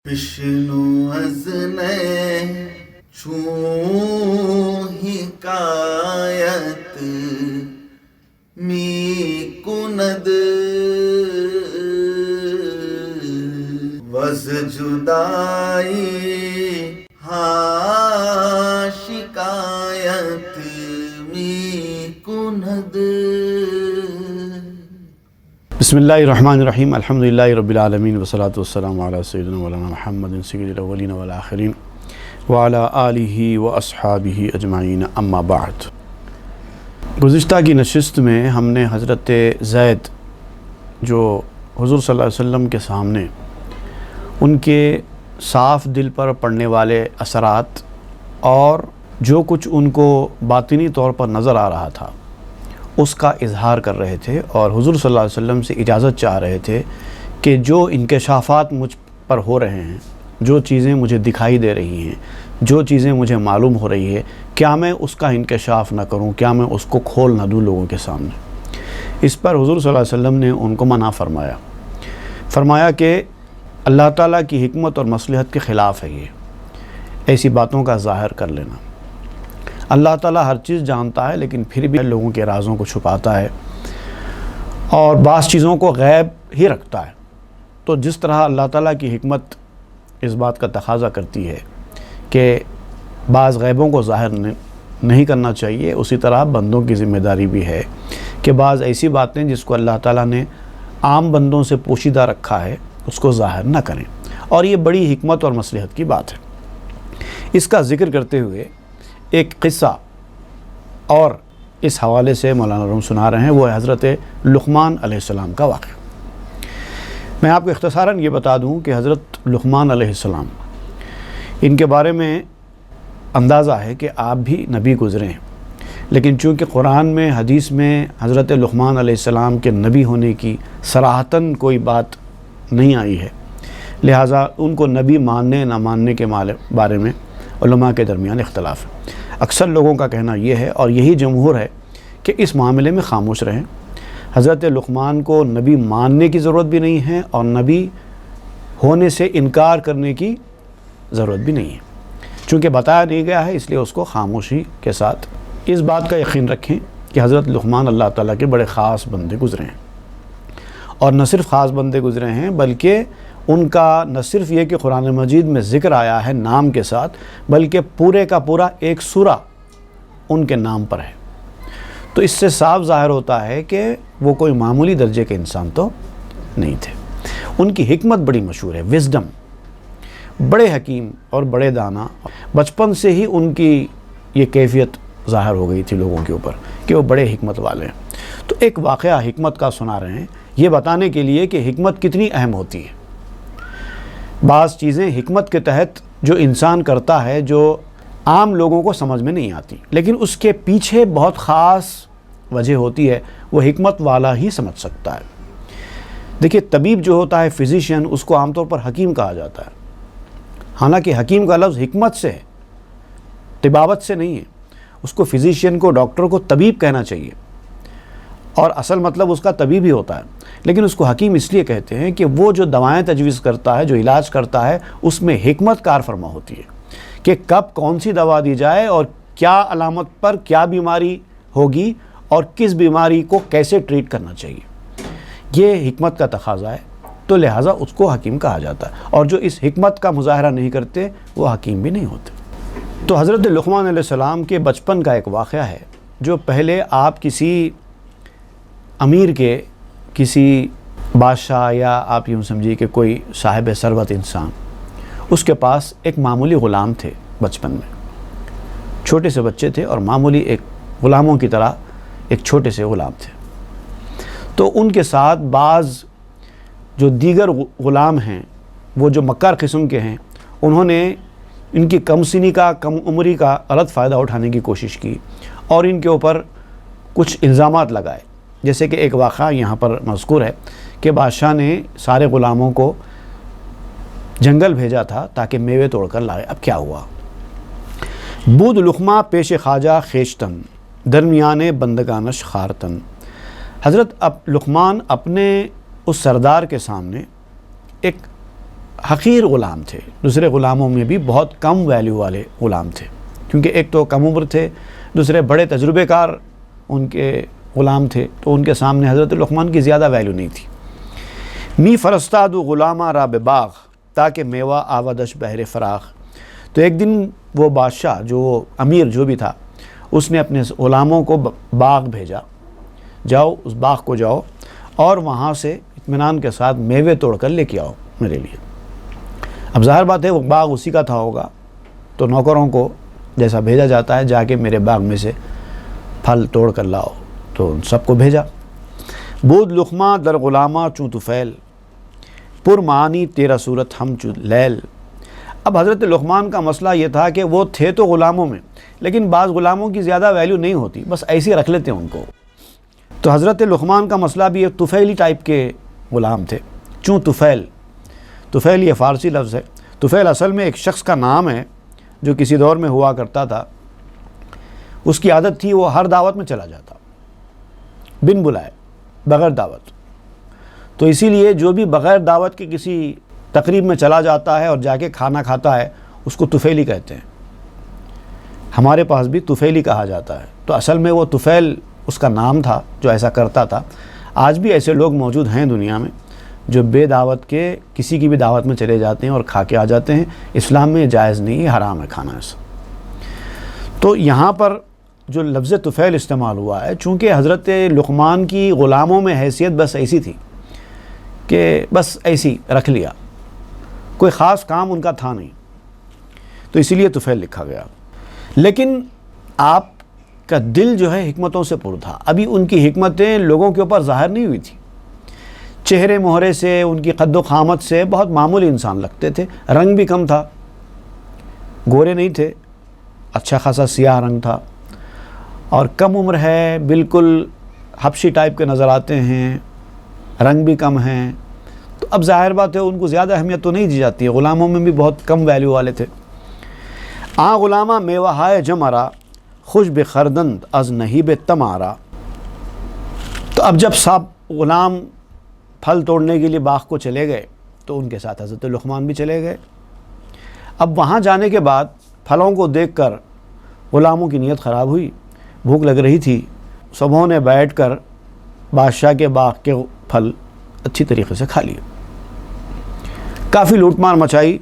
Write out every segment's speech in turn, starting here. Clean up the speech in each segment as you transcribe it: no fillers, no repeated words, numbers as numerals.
بشنو از چون حکایت می کند وز جدائی ها شکایت می کند. بسم اللہ الرحمن الرحیم. الحمدللہ رب العالمین والصلاة والسلام علی سیدنا مولانا محمد سید الاولین والآخرین وعلی آلہ واصحابہ اجمعین، اما بعد. گزشتہ کی نشست میں ہم نے حضرت زید جو حضور صلی اللہ علیہ وسلم کے سامنے ان کے صاف دل پر پڑنے والے اثرات اور جو کچھ ان کو باطنی طور پر نظر آ رہا تھا اس کا اظہار کر رہے تھے، اور حضور صلی اللہ علیہ وسلم سے اجازت چاہ رہے تھے کہ جو انکشافات مجھ پر ہو رہے ہیں، جو چیزیں مجھے دکھائی دے رہی ہیں، جو چیزیں مجھے معلوم ہو رہی ہے، کیا میں اس کا انکشاف نہ کروں، کیا میں اس کو کھول نہ دوں لوگوں کے سامنے. اس پر حضور صلی اللہ علیہ وسلم نے ان کو منع فرمایا کہ اللہ تعالیٰ کی حکمت اور مصلحت کے خلاف ہے یہ ایسی باتوں کا ظاہر کر لینا. اللہ تعالیٰ ہر چیز جانتا ہے، لیکن پھر بھی لوگوں کے رازوں کو چھپاتا ہے اور بعض چیزوں کو غیب ہی رکھتا ہے. تو جس طرح اللہ تعالیٰ کی حکمت اس بات کا تقاضا کرتی ہے کہ بعض غیبوں کو ظاہر نہیں کرنا چاہیے، اسی طرح بندوں کی ذمہ داری بھی ہے کہ بعض ایسی باتیں جس کو اللہ تعالیٰ نے عام بندوں سے پوشیدہ رکھا ہے اس کو ظاہر نہ کریں، اور یہ بڑی حکمت اور مصلحت کی بات ہے. اس کا ذکر کرتے ہوئے ایک قصہ اور اس حوالے سے مولانا روم سنا رہے ہیں، وہ ہے حضرت لقمان علیہ السلام کا واقعہ. میں آپ کو اختصاراً یہ بتا دوں کہ حضرت لقمان علیہ السلام، ان کے بارے میں اندازہ ہے کہ آپ بھی نبی گزرے ہیں، لیکن چونکہ قرآن میں حدیث میں حضرت لقمان علیہ السلام کے نبی ہونے کی صراحتاً کوئی بات نہیں آئی ہے، لہٰذا ان کو نبی ماننے نہ ماننے کے بارے میں علماء کے درمیان اختلاف ہے. اکثر لوگوں کا کہنا یہ ہے، اور یہی جمہور ہے، کہ اس معاملے میں خاموش رہیں. حضرت لقمان کو نبی ماننے کی ضرورت بھی نہیں ہے اور نبی ہونے سے انکار کرنے کی ضرورت بھی نہیں ہے. چونکہ بتایا نہیں گیا ہے، اس لیے اس کو خاموشی کے ساتھ اس بات کا یقین رکھیں کہ حضرت لقمان اللہ تعالیٰ کے بڑے خاص بندے گزرے ہیں، اور نہ صرف خاص بندے گزرے ہیں بلکہ ان کا نہ صرف یہ کہ قرآن مجید میں ذکر آیا ہے نام کے ساتھ، بلکہ پورے کا پورا ایک سورہ ان کے نام پر ہے. تو اس سے صاف ظاہر ہوتا ہے کہ وہ کوئی معمولی درجے کے انسان تو نہیں تھے. ان کی حکمت بڑی مشہور ہے، وزڈم، بڑے حکیم اور بڑے دانا. بچپن سے ہی ان کی یہ کیفیت ظاہر ہو گئی تھی لوگوں کے اوپر کہ وہ بڑے حکمت والے ہیں. تو ایک واقعہ حکمت کا سنا رہے ہیں، یہ بتانے کے لیے کہ حکمت کتنی اہم ہوتی ہے. بعض چیزیں حکمت کے تحت جو انسان کرتا ہے جو عام لوگوں کو سمجھ میں نہیں آتی، لیکن اس کے پیچھے بہت خاص وجہ ہوتی ہے، وہ حکمت والا ہی سمجھ سکتا ہے. دیکھیے، طبیب جو ہوتا ہے، فزیشین، اس کو عام طور پر حکیم کہا جاتا ہے، حالانکہ حکیم کا لفظ حکمت سے ہے، طبابت سے نہیں ہے. اس کو فزیشین کو، ڈاکٹر کو طبیب کہنا چاہیے، اور اصل مطلب اس کا طبیب ہی ہوتا ہے. لیکن اس کو حکیم اس لیے کہتے ہیں کہ وہ جو دوائیں تجویز کرتا ہے، جو علاج کرتا ہے، اس میں حکمت کار فرما ہوتی ہے کہ کب کون سی دوا دی جائے اور کیا علامت پر کیا بیماری ہوگی اور کس بیماری کو کیسے ٹریٹ کرنا چاہیے. یہ حکمت کا تقاضا ہے، تو لہٰذا اس کو حکیم کہا جاتا ہے، اور جو اس حکمت کا مظاہرہ نہیں کرتے وہ حکیم بھی نہیں ہوتے. تو حضرت لقمان علیہ السلام کے بچپن کا ایک واقعہ ہے، جو پہلے آپ کسی امیر کے، کسی بادشاہ، یا آپ یوں سمجھیے کہ کوئی صاحب ثروت انسان، اس کے پاس ایک معمولی غلام تھے. بچپن میں چھوٹے سے بچے تھے اور معمولی ایک غلاموں کی طرح ایک چھوٹے سے غلام تھے. تو ان کے ساتھ بعض جو دیگر غلام ہیں، وہ جو مکار قسم کے ہیں، انہوں نے ان کی کم سنی کا، کم عمری کا غلط فائدہ اٹھانے کی کوشش کی اور ان کے اوپر کچھ الزامات لگائے. جیسے کہ ایک واقعہ یہاں پر مذکور ہے کہ بادشاہ نے سارے غلاموں کو جنگل بھیجا تھا تاکہ میوے توڑ کر لائے. اب کیا ہوا؟ بود لقمہ پیش خواجہ خیشتن، درمیان بندگانش خارتن. حضرت لقمان اپنے اس سردار کے سامنے ایک حقیر غلام تھے، دوسرے غلاموں میں بھی بہت کم ویلیو والے غلام تھے، کیونکہ ایک تو کم عمر تھے، دوسرے بڑے تجربے کار ان کے غلام تھے، تو ان کے سامنے حضرت لقمان کی زیادہ ویلیو نہیں تھی۔ می فرستادو غلامہ را بباغ تاکہ میوہ آودش بہر فراغ۔ تو ایک دن وہ بادشاہ، جو امیر جو بھی تھا، اس نے اپنے غلاموں کو باغ بھیجا، جاؤ اس باغ کو جاؤ اور وہاں سے اطمینان کے ساتھ میوے توڑ کر لے کے آؤ میرے لیے۔ اب ظاہر بات ہے وہ باغ اسی کا تھا ہوگا، تو نوکروں کو جیسا بھیجا جاتا ہے جا کے میرے باغ میں سے پھل توڑ کر لاؤ، تو ان سب کو بھیجا۔ بود لقمہ در غلامہ چوں طفیل پر معانی تیرا صورت ہم چوں لیل۔ اب حضرت لقمان کا مسئلہ یہ تھا کہ وہ تھے تو غلاموں میں، لیکن بعض غلاموں کی زیادہ ویلیو نہیں ہوتی، بس ایسے رکھ لیتے ان کو۔ تو حضرت لقمان کا مسئلہ بھی ایک طفیلی ٹائپ کے غلام تھے، چوں طفیل۔ طفیل یہ فارسی لفظ ہے، طفیل اصل میں ایک شخص کا نام ہے جو کسی دور میں ہوا کرتا تھا۔ اس کی عادت تھی وہ ہر دعوت میں چلا جاتا، بن بلائے، بغیر دعوت۔ تو اسی لیے جو بھی بغیر دعوت کے کسی تقریب میں چلا جاتا ہے اور جا کے کھانا کھاتا ہے، اس کو طفیلی کہتے ہیں۔ ہمارے پاس بھی طفیلی کہا جاتا ہے، تو اصل میں وہ طفیل اس کا نام تھا جو ایسا کرتا تھا۔ آج بھی ایسے لوگ موجود ہیں دنیا میں جو بے دعوت کے کسی کی بھی دعوت میں چلے جاتے ہیں اور کھا کے آ جاتے ہیں۔ اسلام میں جائز نہیں، حرام ہے کھانا ایسا۔ تو یہاں پر جو لفظ طفیل استعمال ہوا ہے، چونکہ حضرت لقمان کی غلاموں میں حیثیت بس ایسی تھی کہ بس ایسی رکھ لیا، کوئی خاص کام ان کا تھا نہیں، تو اسی لیے طفیل لکھا گیا۔ لیکن آپ کا دل جو ہے حکمتوں سے پر تھا، ابھی ان کی حکمتیں لوگوں کے اوپر ظاہر نہیں ہوئی تھی۔ چہرے مہرے سے، ان کی قد و قامت سے بہت معمولی انسان لگتے تھے، رنگ بھی کم تھا، گورے نہیں تھے، اچھا خاصا سیاہ رنگ تھا، اور کم عمر ہے، بالکل حبشی ٹائپ کے نظر آتے ہیں، رنگ بھی کم ہیں۔ تو اب ظاہر بات ہے ان کو زیادہ اہمیت تو نہیں دی جاتی ہے، غلاموں میں بھی بہت کم ویلیو والے تھے۔ آ غلامہ میوہ ہائے جمرا خوش بخردند از نہیب تمارا۔ تو اب جب سب غلام پھل توڑنے کے لیے باغ کو چلے گئے تو ان کے ساتھ حضرت لقمان بھی چلے گئے۔ اب وہاں جانے کے بعد پھلوں کو دیکھ کر غلاموں کی نیت خراب ہوئی، بھوک لگ رہی تھی، سبوں نے بیٹھ کر بادشاہ کے باغ کے پھل اچھی طریقے سے کھا لیے۔ کافی لوٹ مار مچائی،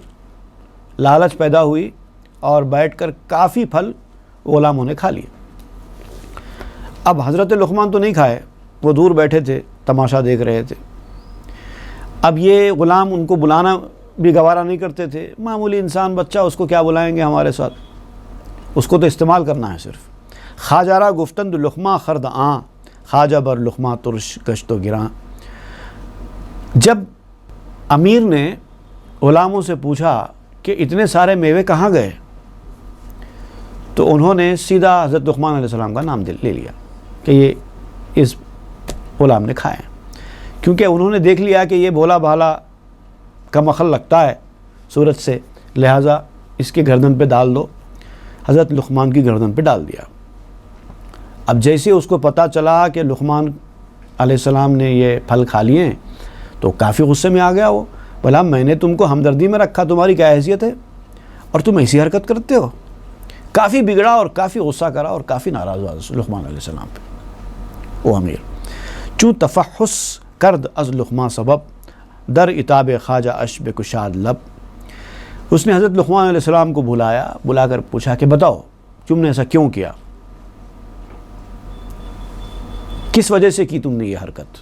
لالچ پیدا ہوئی اور بیٹھ کر کافی پھل غلاموں نے کھا لیے۔ اب حضرت لقمان تو نہیں کھائے، وہ دور بیٹھے تھے، تماشا دیکھ رہے تھے۔ اب یہ غلام ان کو بلانا بھی گوارا نہیں کرتے تھے، معمولی انسان بچہ، اس کو کیا بلائیں گے ہمارے ساتھ، اس کو تو استعمال کرنا ہے صرف۔ خواجہ گفتند لقمہ خرد آں خواجہ بر لقمہ ترش گشت و گراں۔ جب امیر نے غلاموں سے پوچھا کہ اتنے سارے میوے کہاں گئے، تو انہوں نے سیدھا حضرت لقمان علیہ السلام کا نام لے لیا کہ یہ اس غلام نے کھائے، کیونکہ انہوں نے دیکھ لیا کہ یہ بھولا بھالا کم عقل لگتا ہے صورت سے، لہٰذا اس کے گردن پہ ڈال دو۔ حضرت لقمان کی گردن پہ ڈال دیا۔ اب جیسے اس کو پتہ چلا کہ لقمان علیہ السلام نے یہ پھل کھا لیے ہیں تو کافی غصے میں آ گیا وہ، بھلا میں نے تم کو ہمدردی میں رکھا، تمہاری کیا حیثیت ہے اور تم ایسی حرکت کرتے ہو۔ کافی بگڑا اور کافی غصہ کرا اور کافی ناراض ہوا لقمان علیہ السلام پہ وہ امیر۔ چوں تفحص کرد از لقمہ سبب در اتاب خواجہ اش بکشاد لب۔ اس نے حضرت لقمان علیہ السلام کو بلا کر پوچھا کہ بتاؤ تم نے ایسا کیوں کیا، کس وجہ سے کی تم نے یہ حرکت،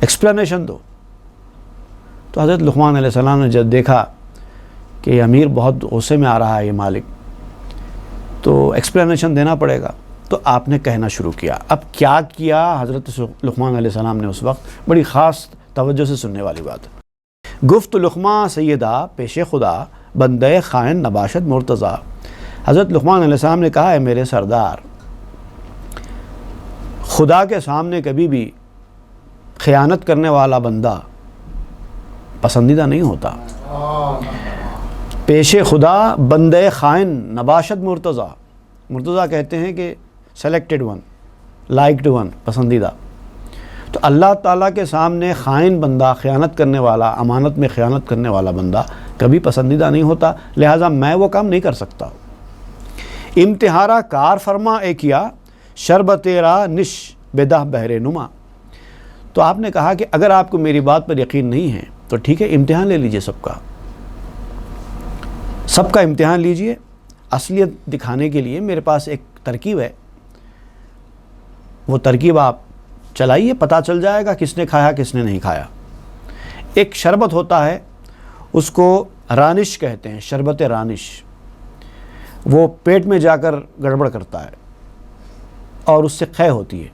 ایکسپلینیشن دو۔ تو حضرت لقمان علیہ السلام نے جب دیکھا کہ یہ امیر بہت غصے میں آ رہا ہے، یہ مالک، تو ایکسپلینیشن دینا پڑے گا، تو آپ نے کہنا شروع کیا۔ اب کیا کیا حضرت لقمان علیہ السلام نے اس وقت، بڑی خاص توجہ سے سننے والی بات ہے۔ گفت لقمہ سیدہ پیش خدا بندہ خائن نباشت مرتضیٰ۔ حضرت لقمان علیہ السلام نے کہا، ہے میرے سردار، خدا کے سامنے کبھی بھی خیانت کرنے والا بندہ پسندیدہ نہیں ہوتا۔ پیش خدا بندے خائن نباشت مرتضیٰ، مرتضیٰ کہتے ہیں کہ سلیکٹڈ ون، لائکڈ ون، پسندیدہ۔ تو اللہ تعالیٰ کے سامنے خائن بندہ، خیانت کرنے والا، امانت میں خیانت کرنے والا بندہ کبھی پسندیدہ نہیں ہوتا، لہٰذا میں وہ کام نہیں کر سکتا۔ امتحارا کار فرما اے کیا، شربت را نش بدہ بہر نما۔ تو آپ نے کہا کہ اگر آپ کو میری بات پر یقین نہیں ہے تو ٹھیک ہے، امتحان لے لیجئے، سب کا امتحان لیجئے۔ اصلیت دکھانے کے لیے میرے پاس ایک ترکیب ہے، وہ ترکیب آپ چلائیے، پتہ چل جائے گا کس نے کھایا کس نے نہیں کھایا۔ ایک شربت ہوتا ہے، اس کو رانش کہتے ہیں، شربت رانش۔ وہ پیٹ میں جا کر گڑبڑ کرتا ہے اور اس سے قے ہوتی ہے۔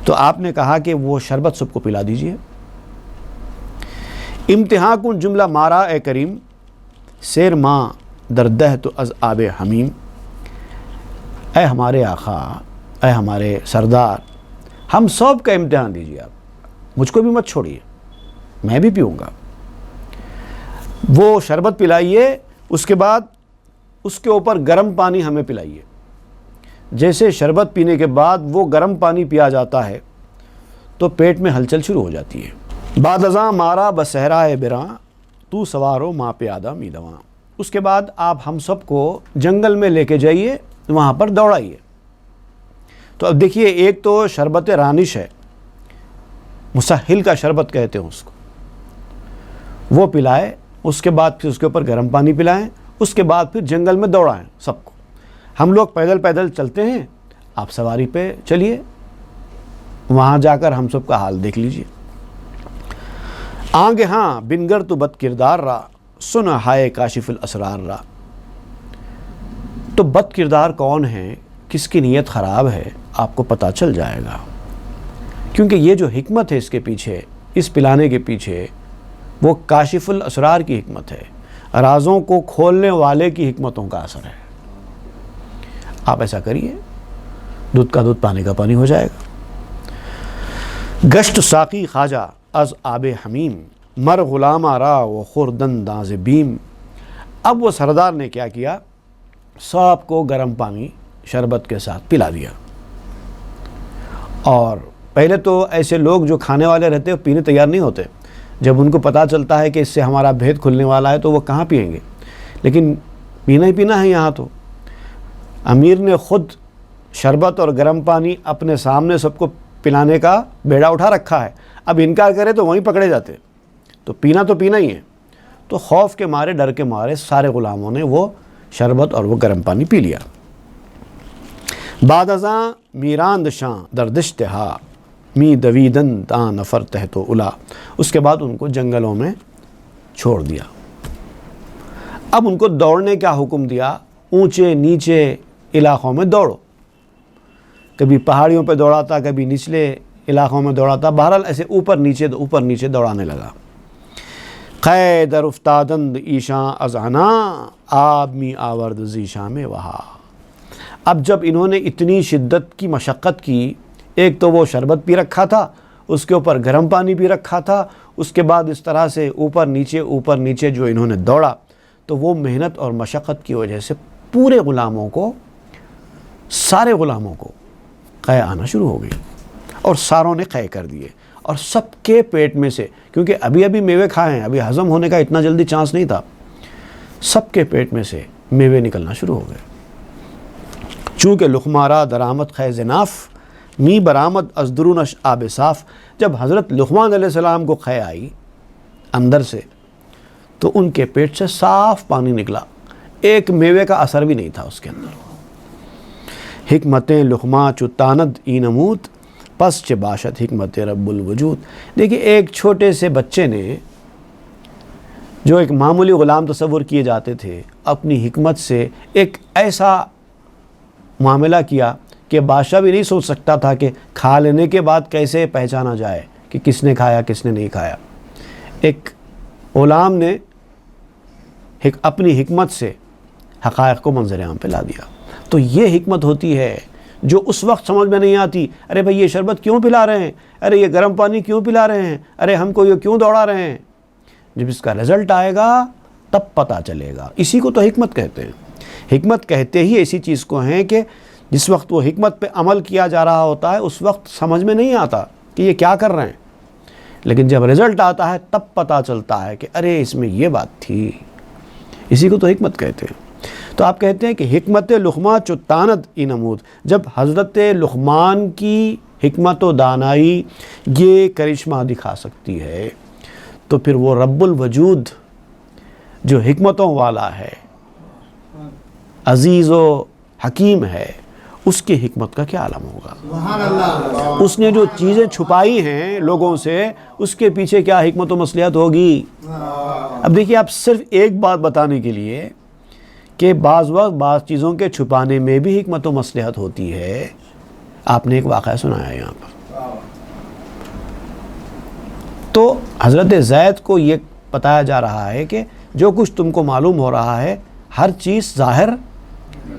تو آپ نے کہا کہ وہ شربت سب کو پلا دیجئے۔ امتحان کن جملہ مارا اے کریم، سیر ماں دردہ تو از آب حمیم۔ اے ہمارے آقا، اے ہمارے سردار، ہم سب کا امتحان دیجئے، آپ مجھ کو بھی مت چھوڑیے، میں بھی پیوں گا۔ وہ شربت پلائیے، اس کے بعد اس کے اوپر گرم پانی ہمیں پلائیے۔ جیسے شربت پینے کے بعد وہ گرم پانی پیا جاتا ہے تو پیٹ میں ہلچل شروع ہو جاتی ہے۔ بعد ازاں مارا بصحرائے براں، تو سوارو ماں پیادہ می دواں۔ اس کے بعد آپ ہم سب کو جنگل میں لے کے جائیے، وہاں پر دوڑائیے۔ تو اب دیکھیے، ایک تو شربت رانش ہے، مسہل کا شربت کہتے ہیں اس کو، وہ پلائے، اس کے بعد پھر اس کے اوپر گرم پانی پلائیں، اس کے بعد پھر جنگل میں دوڑائیں سب کو۔ ہم لوگ پیدل پیدل چلتے ہیں، آپ سواری پہ چلیے، وہاں جا کر ہم سب کا حال دیکھ لیجئے۔ آنگے ہاں بنگر تو بد کردار را، سن ہائے کاشف الاسرار را۔ تو بد کردار کون ہے، کس کی نیت خراب ہے، آپ کو پتہ چل جائے گا، کیونکہ یہ جو حکمت ہے اس کے پیچھے، اس پلانے کے پیچھے، وہ کاشف الاسرار کی حکمت ہے، رازوں کو کھولنے والے کی حکمتوں کا اثر ہے۔ آپ ایسا کریے، دودھ کا دودھ پانی کا پانی ہو جائے گا۔ گشت ساقی خواجہ از آب حمیم، مر غلام آرا و خوردن داز بیم۔ اب وہ سردار نے کیا کیا، سب کو گرم پانی شربت کے ساتھ پلا دیا۔ اور پہلے تو ایسے لوگ جو کھانے والے رہتے ہیں پینے تیار نہیں ہوتے، جب ان کو پتہ چلتا ہے کہ اس سے ہمارا بھید کھلنے والا ہے تو وہ کہاں پئیں گے، لیکن پینا ہی پینا ہے یہاں تو۔ امیر نے خود شربت اور گرم پانی اپنے سامنے سب کو پلانے کا بیڑا اٹھا رکھا ہے، اب انکار کرے تو وہیں پکڑے جاتے، تو پینا ہی ہے۔ تو خوف کے مارے، ڈر کے مارے سارے غلاموں نے وہ شربت اور وہ گرم پانی پی لیا۔ بعد ازاں میراند شاں دردشتہا، می دویدن تا نفر تحت و الا۔ اس کے بعد ان کو جنگلوں میں چھوڑ دیا۔ اب ان کو دوڑنے کا حکم دیا، اونچے نیچے علاقوں میں دوڑو۔ کبھی پہاڑیوں پہ دوڑاتا، کبھی نچلے علاقوں میں دوڑاتا، بہرحال ایسے اوپر نیچے دوڑانے لگا۔ قید در افتادند ایشاں از عنا، آب می آورد زیشاں میں وہا۔ اب جب انہوں نے اتنی شدت کی مشقت کی، ایک تو وہ شربت پی رکھا تھا، اس کے اوپر گرم پانی پی رکھا تھا، اس کے بعد اس طرح سے اوپر نیچے جو انہوں نے دوڑا، تو وہ محنت اور مشقت کی وجہ سے پورے غلاموں کو، سارے غلاموں کو قے آنا شروع ہو گئی، اور ساروں نے قے کر دیے، اور سب کے پیٹ میں سے، کیونکہ ابھی میوے کھائے ہیں، ابھی ہضم ہونے کا اتنا جلدی چانس نہیں تھا، سب کے پیٹ میں سے میوے نکلنا شروع ہو گئے۔ چونکہ لقمارا درآمد خیز ناف، می برآمد از درونش آب صاف۔ جب حضرت لقمان علیہ السلام کو قے آئی اندر سے، تو ان کے پیٹ سے صاف پانی نکلا، ایک میوے کا اثر بھی نہیں تھا اس کے اندر۔ حکمتیں لقماں چو تاند ای نمود، پس چے باشد حکمت رب الوجود۔ دیکھیے، ایک چھوٹے سے بچے نے، جو ایک معمولی غلام تصور کیے جاتے تھے، اپنی حکمت سے ایک ایسا معاملہ کیا کہ بادشاہ بھی نہیں سوچ سکتا تھا کہ کھا لینے کے بعد کیسے پہچانا جائے کہ کس نے کھایا کس نے نہیں کھایا۔ ایک غلام نے اپنی حکمت سے حقائق کو منظر عام پہ لا دیا۔ تو یہ حکمت ہوتی ہے جو اس وقت سمجھ میں نہیں آتی، ارے بھائی یہ شربت کیوں پلا رہے ہیں، ارے یہ گرم پانی کیوں پلا رہے ہیں، ارے ہم کو یہ کیوں دوڑا رہے ہیں۔ جب اس کا رزلٹ آئے گا تب پتہ چلے گا۔ اسی کو تو حکمت کہتے ہیں۔ حکمت کہتے ہی ایسی چیز کو ہیں کہ جس وقت وہ حکمت پہ عمل کیا جا رہا ہوتا ہے اس وقت سمجھ میں نہیں آتا کہ یہ کیا کر رہے ہیں، لیکن جب رزلٹ آتا ہے تب پتہ چلتا ہے کہ ارے اس میں یہ بات تھی، اسی کو تو حکمت کہتے ہیں۔ تو آپ کہتے ہیں کہ حکمت لقمہ چتاند ای نمود، جب حضرت لقمان کی حکمت و دانائی یہ کرشمہ دکھا سکتی ہے تو پھر وہ رب الوجود جو حکمتوں والا ہے، عزیز و حکیم ہے، اس کی حکمت کا کیا عالم ہوگا؟ اس نے جو چیزیں چھپائی ہیں لوگوں سے اس کے پیچھے کیا حکمت و مصلحت ہوگی؟ اب دیکھیے، آپ صرف ایک بات بتانے کے لیے کہ بعض وقت بعض چیزوں کے چھپانے میں بھی حکمت و مصلحت ہوتی ہے، آپ نے ایک واقعہ سنایا ہے یہاں پر۔ تو حضرت زید کو یہ بتایا جا رہا ہے کہ جو کچھ تم کو معلوم ہو رہا ہے ہر چیز ظاہر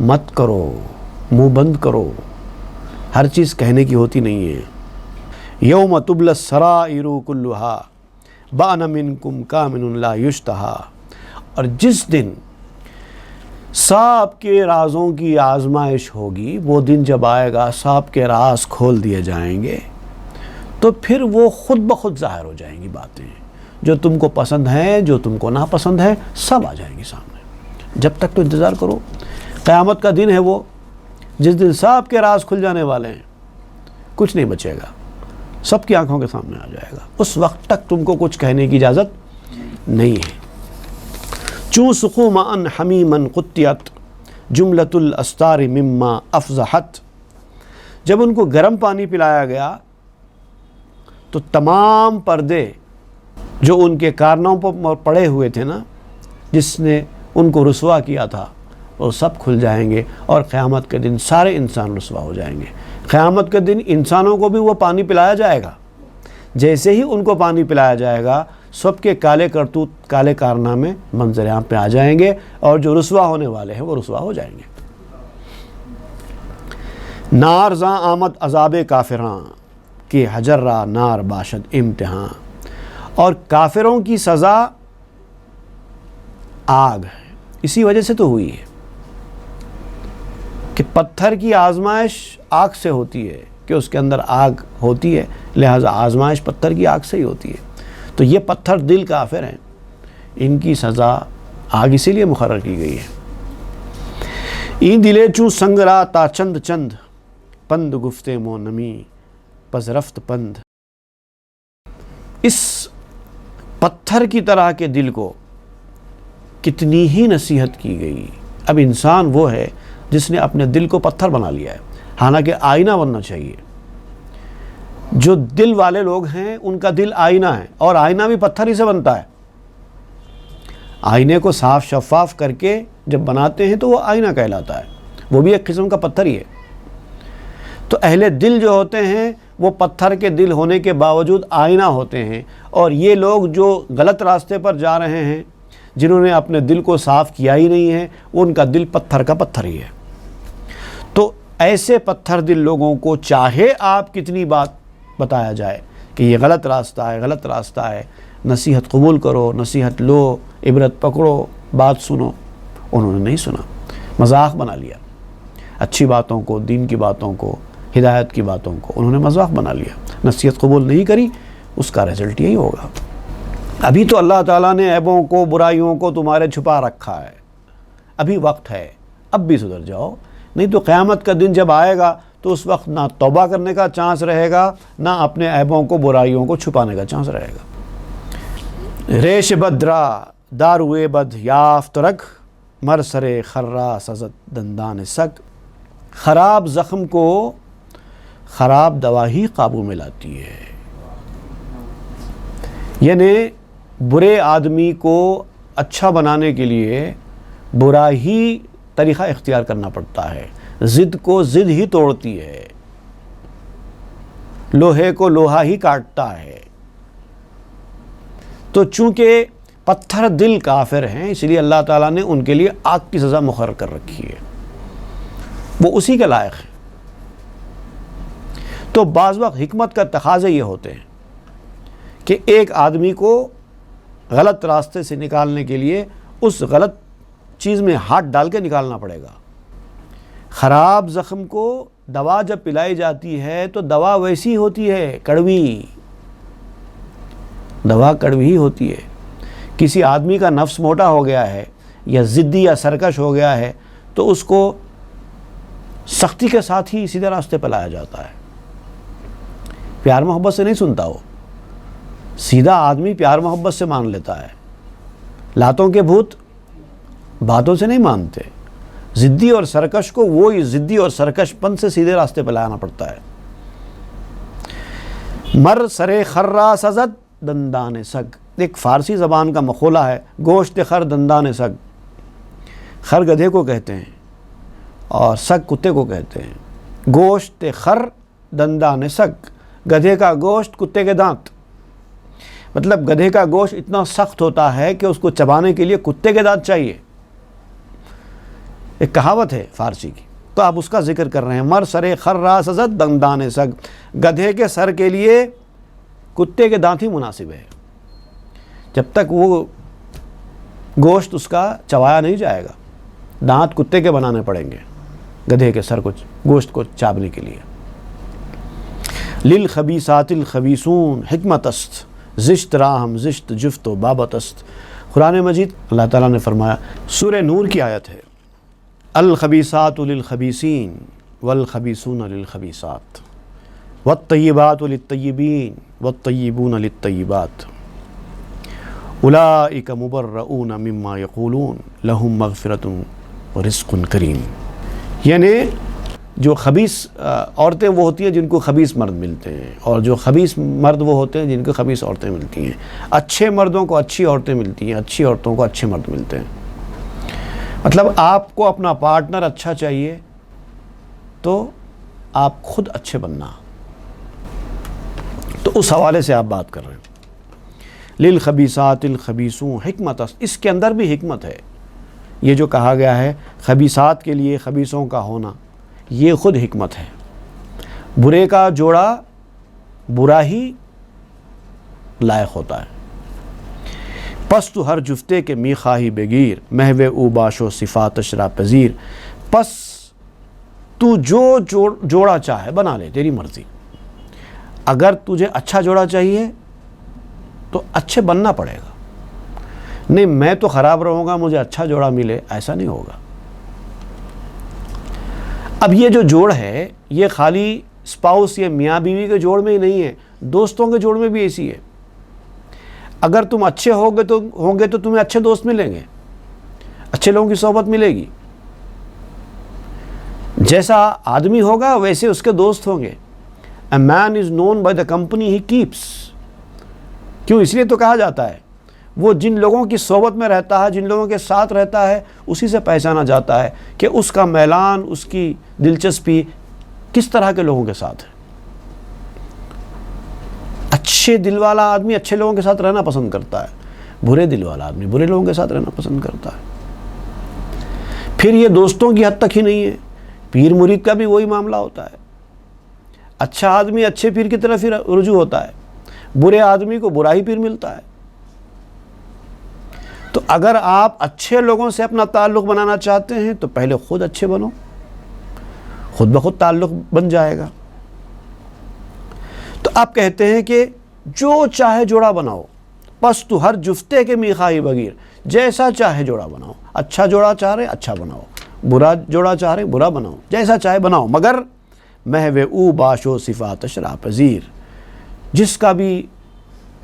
مت کرو، منہ بند کرو، ہر چیز کہنے کی ہوتی نہیں ہے۔ یوم تبلی السرائر کلھا بان منکم کامن لا یشتہا، اور جس دن سب کے رازوں کی آزمائش ہوگی، وہ دن جب آئے گا سب کے راز کھول دیے جائیں گے تو پھر وہ خود بخود ظاہر ہو جائیں گی باتیں، جو تم کو پسند ہیں جو تم کو ناپسند ہیں سب آ جائیں گی سامنے۔ جب تک تو انتظار کرو، قیامت کا دن ہے وہ جس دن سب کے راز کھل جانے والے ہیں، کچھ نہیں بچے گا، سب کی آنکھوں کے سامنے آ جائے گا۔ اس وقت تک تم کو کچھ کہنے کی اجازت نہیں ہے۔ چوں سقوما ان حمیما قطیت جملۃ الاستار مما افضحت، جب ان کو گرم پانی پلایا گیا تو تمام پردے جو ان کے کارناموں پر پڑے ہوئے تھے نا، جس نے ان کو رسوا کیا تھا، وہ سب کھل جائیں گے، اور قیامت کے دن سارے انسان رسوا ہو جائیں گے۔ قیامت کے دن انسانوں کو بھی وہ پانی پلایا جائے گا، جیسے ہی ان کو پانی پلایا جائے گا سب کے کالے کرتوت، کالے کارنامے منظر عام پہ آ جائیں گے، اور جو رسوا ہونے والے ہیں وہ رسوا ہو جائیں گے۔ نار زاں آمد عذاب کافراں کہ حجر را نار باشد امتحان، اور کافروں کی سزا آگ ہے، اسی وجہ سے تو ہوئی ہے کہ پتھر کی آزمائش آگ سے ہوتی ہے، کہ اس کے اندر آگ ہوتی ہے، لہذا آزمائش پتھر کی آگ سے ہی ہوتی ہے۔ تو یہ پتھر دل کافر ہیں، ان کی سزا آگ اسی لیے مقرر کی گئی ہے۔ این دلے چوں سنگ را تا چند چند پند گفتے مو نمی پس رفت پند، اس پتھر کی طرح کے دل کو کتنی ہی نصیحت کی گئی۔ اب انسان وہ ہے جس نے اپنے دل کو پتھر بنا لیا ہے، حالانکہ آئینہ بننا چاہیے۔ جو دل والے لوگ ہیں ان کا دل آئینہ ہے، اور آئینہ بھی پتھر ہی سے بنتا ہے۔ آئینے کو صاف شفاف کر کے جب بناتے ہیں تو وہ آئینہ کہلاتا ہے، وہ بھی ایک قسم کا پتھر ہی ہے۔ تو اہل دل جو ہوتے ہیں وہ پتھر کے دل ہونے کے باوجود آئینہ ہوتے ہیں، اور یہ لوگ جو غلط راستے پر جا رہے ہیں، جنہوں نے اپنے دل کو صاف کیا ہی نہیں ہے، ان کا دل پتھر کا پتھر ہی ہے۔ تو ایسے پتھر دل لوگوں کو چاہے آپ کتنی بات بتایا جائے کہ یہ غلط راستہ ہے، غلط راستہ ہے، نصیحت قبول کرو، نصیحت لو، عبرت پکڑو، بات سنو، انہوں نے نہیں سنا، مذاق بنا لیا۔ اچھی باتوں کو، دین کی باتوں کو، ہدایت کی باتوں کو انہوں نے مذاق بنا لیا، نصیحت قبول نہیں کری، اس کا رزلٹ یہی ہوگا۔ ابھی تو اللہ تعالیٰ نے عیبوں کو، برائیوں کو تمہارے چھپا رکھا ہے، ابھی وقت ہے، اب بھی سدھر جاؤ، نہیں تو قیامت کا دن جب آئے گا تو اس وقت نہ توبہ کرنے کا چانس رہے گا، نہ اپنے عیبوں کو، برائیوں کو چھپانے کا چانس رہے گا۔ ریش بدرا داروے بد یافت رکھ مر سرے خرا سزد دندان سگ، خراب زخم کو خراب دوا ہی قابو میں لاتی ہے، یعنی برے آدمی کو اچھا بنانے کے لیے برا ہی طریقہ اختیار کرنا پڑتا ہے، ضد کو ضد ہی توڑتی ہے، لوہے کو لوہا ہی کاٹتا ہے۔ تو چونکہ پتھر دل کافر ہیں، اس لیے اللہ تعالیٰ نے ان کے لیے آگ کی سزا مقرر کر رکھی ہے، وہ اسی کے لائق ہے۔ تو بعض وقت حکمت کا تقاضے یہ ہوتے ہیں کہ ایک آدمی کو غلط راستے سے نکالنے کے لیے اس غلط چیز میں ہاتھ ڈال کے نکالنا پڑے گا، خراب زخم کو دوا جب پلائی جاتی ہے تو دوا ویسی ہوتی ہے، کڑوی، دوا کڑوی ہی ہوتی ہے۔ کسی آدمی کا نفس موٹا ہو گیا ہے یا ضدی یا سرکش ہو گیا ہے تو اس کو سختی کے ساتھ ہی سیدھے راستے پہ لایا جاتا ہے، پیار محبت سے نہیں سنتا وہ، سیدھا آدمی پیار محبت سے مان لیتا ہے۔ لاتوں کے بھوت باتوں سے نہیں مانتے، ضدی اور سرکش کو وہی ضدی اور سرکش پن سے سیدھے راستے پہ لانا پڑتا ہے۔ مر سرے خرا سزد دندان سگ، ایک فارسی زبان کا مقولہ ہے، گوشت خر دندان سگ۔ خر گدھے کو کہتے ہیں اور سگ کتے کو کہتے ہیں۔ گوشت خر دندان سگ، گدھے کا گوشت کتے کے دانت، مطلب گدھے کا گوشت اتنا سخت ہوتا ہے کہ اس کو چبانے کے لیے کتے کے دانت چاہیے۔ ایک کہاوت ہے فارسی کی، تو آپ اس کا ذکر کر رہے ہیں۔ مر سرے خر را سزد دندان سگ، گدھے کے سر کے لیے کتے کے دانت ہی مناسب ہے۔ جب تک وہ گوشت اس کا چبایا نہیں جائے گا، دانت کتے کے بنانے پڑیں گے گدھے کے سر کو، گوشت کو چابنے کے لیے۔ للخبیثات الخبیثون حکمت است، زشت راہم زشت جفت و بابت است۔ قرآن مجید اللہ تعالیٰ نے فرمایا، سورہ نور کی آیت ہے، الخبیثات للخبیثین والخبیثون للخبیثات والطیبات للطیبین والطیبون للطیبات اولئک مبرؤون مما یقولون لہم مغفرۃ ورزق کریم۔ یعنی جو خبیث عورتیں وہ ہوتی ہیں جن کو خبیث مرد ملتے ہیں، اور جو خبیث مرد وہ ہوتے ہیں جن کو خبیث عورتیں ملتی ہیں۔ اچھے مردوں کو اچھی عورتیں ملتی ہیں، اچھی عورتوں کو اچھے مرد ملتے ہیں۔ مطلب آپ کو اپنا پارٹنر اچھا چاہیے تو آپ خود اچھے بننا، تو اس حوالے سے آپ بات کر رہے ہیں۔ للخبیثات الخبیثون حکمت است، اس کے اندر بھی حکمت ہے۔ یہ جو کہا گیا ہے خبیثات کے لیے خبیثوں کا ہونا، یہ خود حکمت ہے۔ برے کا جوڑا برا ہی لائق ہوتا ہے۔ پس تو ہر جفتے کے میخواہی بگیر، محو او باش و صفاتش را پذیر۔ پس تو جو جوڑا چاہے بنا لے، تیری مرضی۔ اگر تجھے اچھا جوڑا چاہیے تو اچھے بننا پڑے گا، نہیں میں تو خراب رہوں گا مجھے اچھا جوڑا ملے، ایسا نہیں ہوگا۔ اب یہ جو جوڑ ہے یہ خالی اسپاؤس یا میاں بیوی کے جوڑ میں ہی نہیں ہے، دوستوں کے جوڑ میں بھی ایسی ہے۔ اگر تم اچھے ہوں گے تو تمہیں اچھے دوست ملیں گے، اچھے لوگوں کی صحبت ملے گی۔ جیسا آدمی ہوگا ویسے اس کے دوست ہوں گے۔ A man is known by the company he keeps۔ کیوں؟ اس لیے تو کہا جاتا ہے وہ جن لوگوں کی صحبت میں رہتا ہے، جن لوگوں کے ساتھ رہتا ہے، اسی سے پہچانا جاتا ہے کہ اس کا میلان، اس کی دلچسپی کس طرح کے لوگوں کے ساتھ ہے۔ اچھے دل والا آدمی اچھے لوگوں کے ساتھ رہنا پسند کرتا ہے، برے دل والا آدمی برے لوگوں کے ساتھ رہنا پسند کرتا ہے۔ پھر یہ دوستوں کی حد تک ہی نہیں ہے، پیر مرید کا بھی وہی معاملہ ہوتا ہے۔ اچھا آدمی اچھے پیر کی طرف ہی رجوع ہوتا ہے، برے آدمی کو برا ہی پیر ملتا ہے۔ تو اگر آپ اچھے لوگوں سے اپنا تعلق بنانا چاہتے ہیں تو پہلے خود اچھے بنو، خود بخود تعلق بن جائے گا۔ تو آپ کہتے ہیں کہ جو چاہے جوڑا بناؤ، پس تو ہر جفتے کے میخواہی بگیر، جیسا چاہے جوڑا بناؤ، اچھا جوڑا چاہ رہے اچھا بناؤ، برا جوڑا چاہ رہے برا بناؤ، جیسا چاہے بناؤ، مگر محو او باش و صفاتش را پذیر، جس کا بھی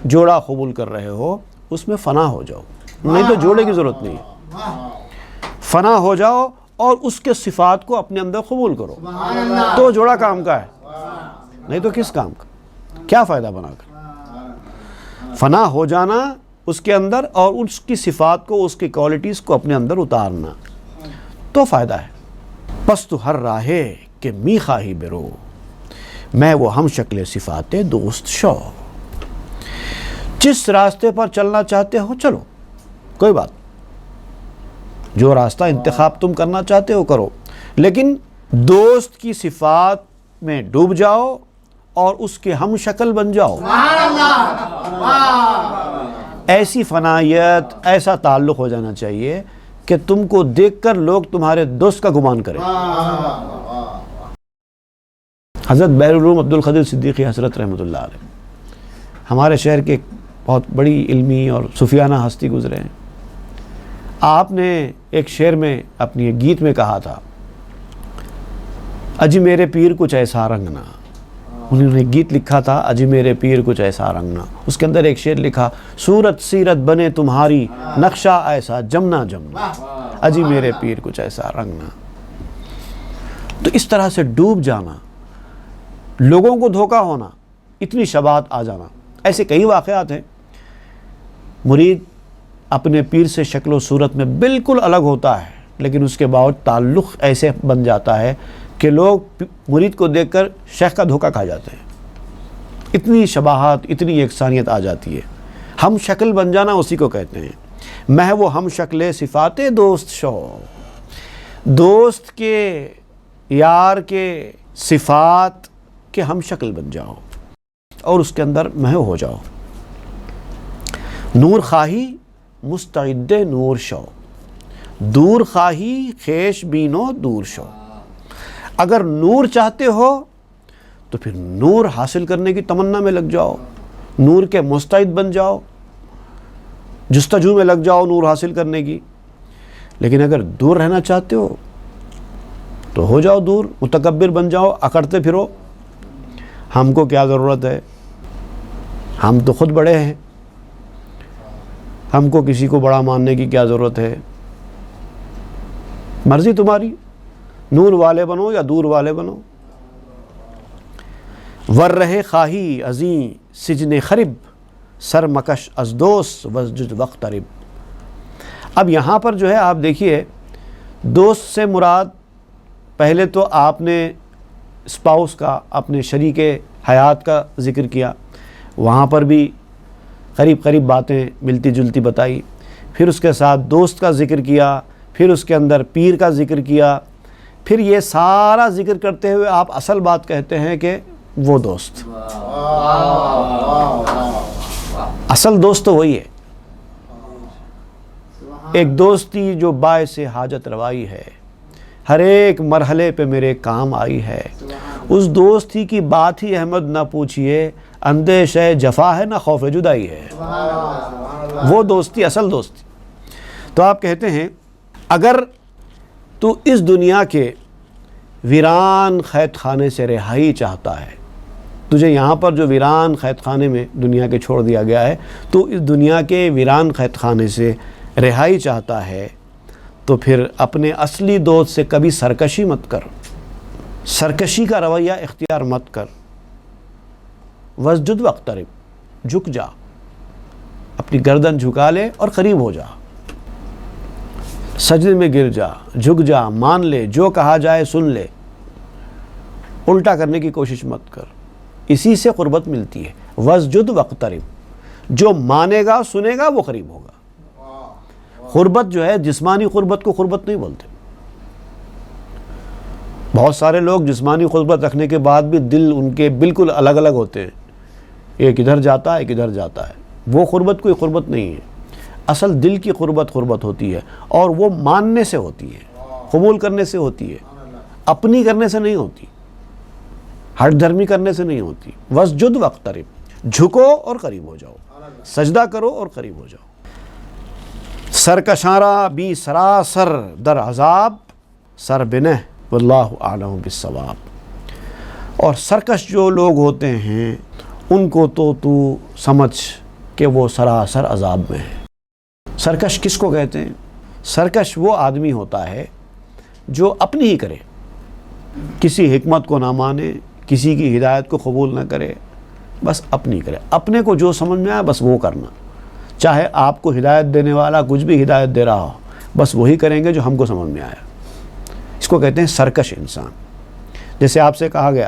جوڑا قبول کر رہے ہو اس میں فنا ہو جاؤ، نہیں تو جوڑے کی ضرورت نہیں، فنا ہو جاؤ اور اس کے صفات کو اپنے اندر قبول کرو، تو جوڑا کام کا ہے، نہیں تو کس کام کا، کیا فائدہ بنا کر۔ فنا ہو جانا اس کے اندر اور اس کی صفات کو، اس کی کوالٹیز کو اپنے اندر اتارنا، تو فائدہ ہے۔ پس تو ہر راہے کہ میخواہی برو، میں وہ ہم شکل صفات دوست شو۔ جس راستے پر چلنا چاہتے ہو چلو، کوئی بات، جو راستہ انتخاب تم کرنا چاہتے ہو کرو، لیکن دوست کی صفات میں ڈوب جاؤ اور اس کے ہم شکل بن جاؤ۔ ایسی فنائیت، ایسا تعلق ہو جانا چاہیے کہ تم کو دیکھ کر لوگ تمہارے دوست کا گمان کریں۔ حضرت بحر العلوم عبد القادر صدیقی حضرت رحمۃ اللہ علیہ ہمارے شہر کے ایک بہت بڑی علمی اور صوفیانہ ہستی گزرے ہیں۔ آپ نے ایک شعر میں اپنی ایک گیت میں کہا تھا، اجی میرے پیر کچھ ایسا رنگنا، انہوں نے گیت لکھا تھا اجی میرے پیر کچھ ایسا رنگنا، اس کے اندر ایک شعر لکھا، صورت سیرت بنے تمہاری نقشہ ایسا جمنا جمنا، اجی میرے پیر کچھ ایسا رنگنا۔ تو اس طرح سے ڈوب جانا، لوگوں کو دھوکہ ہونا، اتنی شباہت آ جانا، ایسے کئی واقعات ہیں۔ مرید اپنے پیر سے شکل و صورت میں بالکل الگ ہوتا ہے، لیکن اس کے باوجود تعلق ایسے بن جاتا ہے کہ لوگ مرید کو دیکھ کر شیخ کا دھوکہ کھا جاتے ہیں۔ اتنی شباہت، اتنی یکسانیت آ جاتی ہے۔ ہم شکل بن جانا اسی کو کہتے ہیں۔ محو ہم شکل صفات دوست شو، دوست کے، یار کے صفات کے ہم شکل بن جاؤ اور اس کے اندر محو ہو جاؤ۔ نور خواہی مستعد نور شو، دور خواہی خیش بینو دور شو۔ اگر نور چاہتے ہو تو پھر نور حاصل کرنے کی تمنا میں لگ جاؤ، نور کے مستعد بن جاؤ، جستجو میں لگ جاؤ نور حاصل کرنے کی۔ لیکن اگر دور رہنا چاہتے ہو تو ہو جاؤ دور، متکبر بن جاؤ، اکڑتے پھرو، ہم کو کیا ضرورت ہے، ہم تو خود بڑے ہیں، ہم کو کسی کو بڑا ماننے کی کیا ضرورت ہے، مرضی تمہاری، نور والے بنو یا دور والے بنو۔ ور رہے خواہی عظیم سجن خرب، سر مکش از دوست وسجد وقت رب۔ اب یہاں پر جو ہے آپ دیکھیے، دوست سے مراد پہلے تو آپ نے اسپاؤس کا، اپنے شریک حیات کا ذکر کیا، وہاں پر بھی قریب قریب باتیں ملتی جلتی بتائی، پھر اس کے ساتھ دوست کا ذکر کیا، پھر اس کے اندر پیر کا ذکر کیا، پھر یہ سارا ذکر کرتے ہوئے آپ اصل بات کہتے ہیں کہ وہ دوست، اصل دوست تو وہی ہے، ایک دوستی جو باعث حاجت روائی ہے، ہر ایک مرحلے پہ میرے کام آئی ہے، اس دوستی کی بات ہی احمد نہ پوچھئے، اندیشہ جفا ہے نہ خوف جدائی ہے، وہ دوستی اصل دوستی۔ تو آپ کہتے ہیں اگر تو اس دنیا کے ویران قید خانے سے رہائی چاہتا ہے، تجھے یہاں پر جو ویران قید خانے میں دنیا کے چھوڑ دیا گیا ہے، تو اس دنیا کے ویران قید خانے سے رہائی چاہتا ہے، تو پھر اپنے اصلی دوست سے کبھی سرکشی مت کر، سرکشی کا رویہ اختیار مت کر۔ وسجد واقترب، جھک جا، اپنی گردن جھکا لے اور قریب ہو جا، سجدے میں گر جا، جھک جا، مان لے، جو کہا جائے سن لے، الٹا کرنے کی کوشش مت کر، اسی سے قربت ملتی ہے۔ وسجد واقترب، جو مانے گا سنے گا وہ قریب ہوگا۔ قربت جو ہے، جسمانی قربت کو قربت نہیں بولتے۔ بہت سارے لوگ جسمانی قربت رکھنے کے بعد بھی دل ان کے بالکل الگ الگ ہوتے ہیں، ایک ادھر جاتا ہے ایک ادھر جاتا ہے، وہ قربت کوئی قربت نہیں ہے۔ اصل دل کی قربت قربت ہوتی ہے، اور وہ ماننے سے ہوتی ہے، قبول کرنے سے ہوتی ہے، اپنی کرنے سے نہیں ہوتی، ہٹ دھرمی کرنے سے نہیں ہوتی۔ وسجد واقترب، جھکو اور قریب ہو جاؤ، سجدہ کرو اور قریب ہو جاؤ۔ سرکشاں بھی سراسر در عذاب، سر بنہ واللہ اعلم بالصواب۔ اور سرکش جو لوگ ہوتے ہیں ان کو تو سمجھ کہ وہ سراسر عذاب میں ہے۔ سرکش کس کو کہتے ہیں؟ سرکش وہ آدمی ہوتا ہے جو اپنی ہی کرے، کسی حکمت کو نہ مانے، کسی کی ہدایت کو قبول نہ کرے، بس اپنی کرے، اپنے کو جو سمجھ میں آیا بس وہ کرنا، چاہے آپ کو ہدایت دینے والا کچھ بھی ہدایت دے رہا ہو، بس وہی کریں گے جو ہم کو سمجھ میں آیا۔ اس کو کہتے ہیں سرکش انسان۔ جیسے آپ سے کہا گیا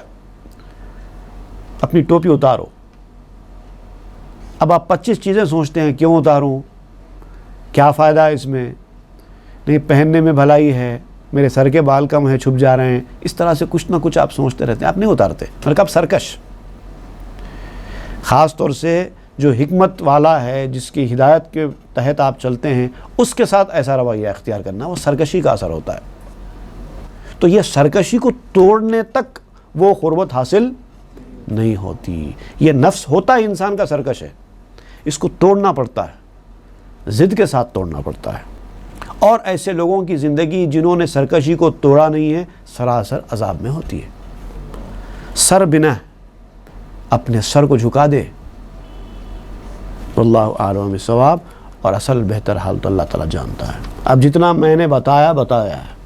اپنی ٹوپی اتارو، اب آپ 25 چیزیں سوچتے ہیں، کیوں اتاروں، کیا فائدہ ہے اس میں، نہیں پہننے میں بھلائی ہے، میرے سر کے بال کم ہیں چھپ جا رہے ہیں، اس طرح سے کچھ نہ کچھ آپ سوچتے رہتے ہیں، آپ نہیں اتارتے۔ مطلب سرکش، خاص طور سے جو حکمت والا ہے، جس کی ہدایت کے تحت آپ چلتے ہیں، اس کے ساتھ ایسا رویہ اختیار کرنا وہ سرکشی کا اثر ہوتا ہے۔ تو یہ سرکشی کو توڑنے تک وہ قربت حاصل نہیں ہوتی۔ یہ نفس ہوتا ہے انسان کا سرکش ہے، اس کو توڑنا پڑتا ہے، ضد کے ساتھ توڑنا پڑتا ہے۔ اور ایسے لوگوں کی زندگی جنہوں نے سرکشی کو توڑا نہیں ہے سراسر عذاب میں ہوتی ہے۔ سر بنا اپنے سر کو جھکا دے، واللہ اعلم بالصواب، اور اصل بہتر حال تو اللہ تعالیٰ جانتا ہے۔ اب جتنا میں نے بتایا ہے،